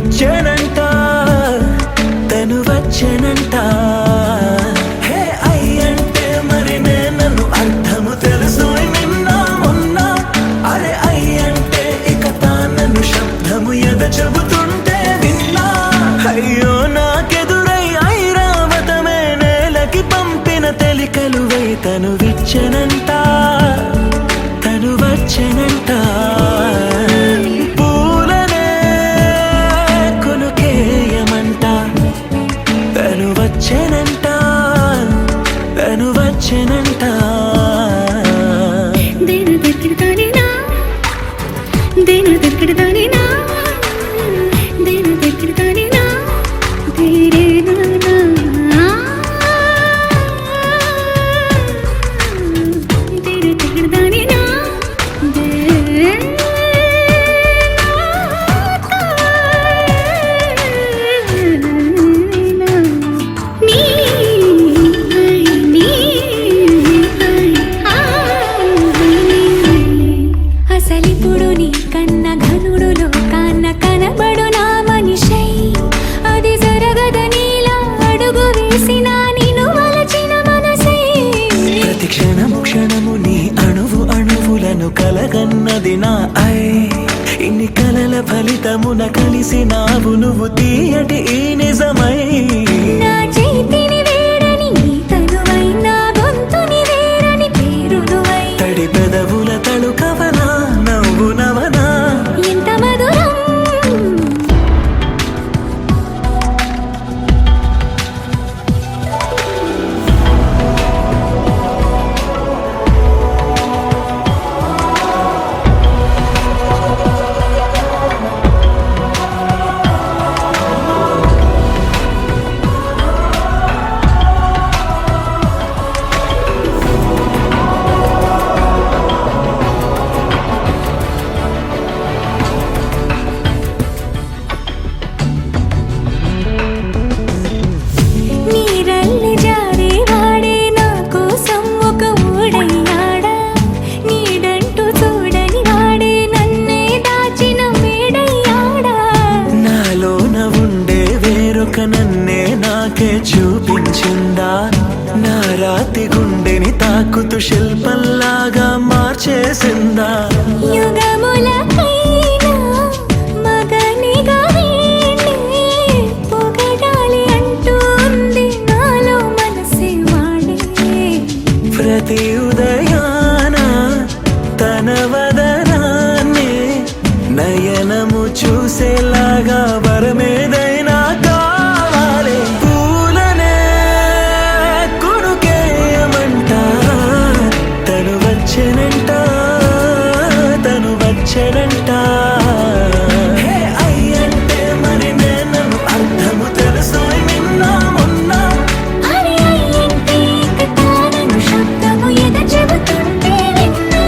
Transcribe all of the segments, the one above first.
వచ్చనంట తను వచ్చనంట హే అయ్యంటే మరి నేను అర్థము తెలుసు నిన్న మొన్న అరే అయ్యంటే ఇక తానను శబ్దము ఎద చెబుతుంటే విన్నా అయ్యో నాకెదురై ఐరావతమే నేలకి పంపిన తెలికలువై తను విచ్చనంట తను వచ్చనంట పూలనే కొనుకేయమంట తను వచ్చనంట తను వచ్చనంట దేని దగ్గరదానినా దేని దగ్గరదానినా దేని దగ్గరదానినా తీరేనా దేని దగ్గరదానినా అసలిప్పుడు నీ కన్న ఘనుడులో కాన్న కనబడు నా మనిషై అది జరగదనిలా అడుగు వేసిన నిన్ను వలచిన మనసై ప్రతి క్షణము క్షణము నీ అణువు అణువులను కలగన్నది నా ఐ ఇన్ని కలల ఫలితమున కలిసినావు నువ్వు తీయటి ఈ నిజమై నా చేతిని వేడని నీ తనువై నా గొంతుని వేరని పేరునువై తడి పెదవుల తళుకవనా నవ్వు నవనా ఎంత మధురం నీరల్లి జారే వాడే నా కోసం ఒక ఊడయ్యాడా నీడంటూ చూడని వాడే నన్నే దాచిన మేడయ్యాడా నాలోన ఉండే వేరొక నన్నే నాకే చూపించిందా నా రాతి గుండెని తాకుతూ శిల్పంలాగా మార్చేసిందా యుగములకైనా మగనిగా వీణ్ణి పొగడాలి అంటూ ఉంది నాలో మనసే వాడే ప్రతి ఉదయాన తన వదనాన్ని నయనము చూసేలాగా వరమేదైనా కావాలి పూలనే కొనుకేయమంట తను వచ్చనంట తను వచ్చనంట హే అయ్యంటే మరి నేను అర్థము తెలుసు నిన్న మొన్న అరే అయ్యంటే ఇక తానను శబ్దము ఎద చెబుతుంటే విన్నా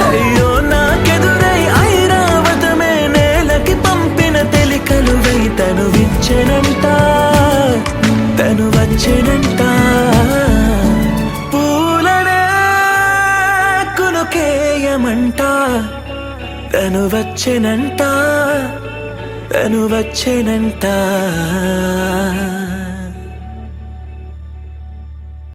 అయ్యో నాకెదురై ఐరావతమే నేలకి పంపిన తెలికలువై తను విచ్చనంట తను వచ్చనంట పూలనే కొనుకేయమంట తను వచ్చనంట తను వచ్చనంట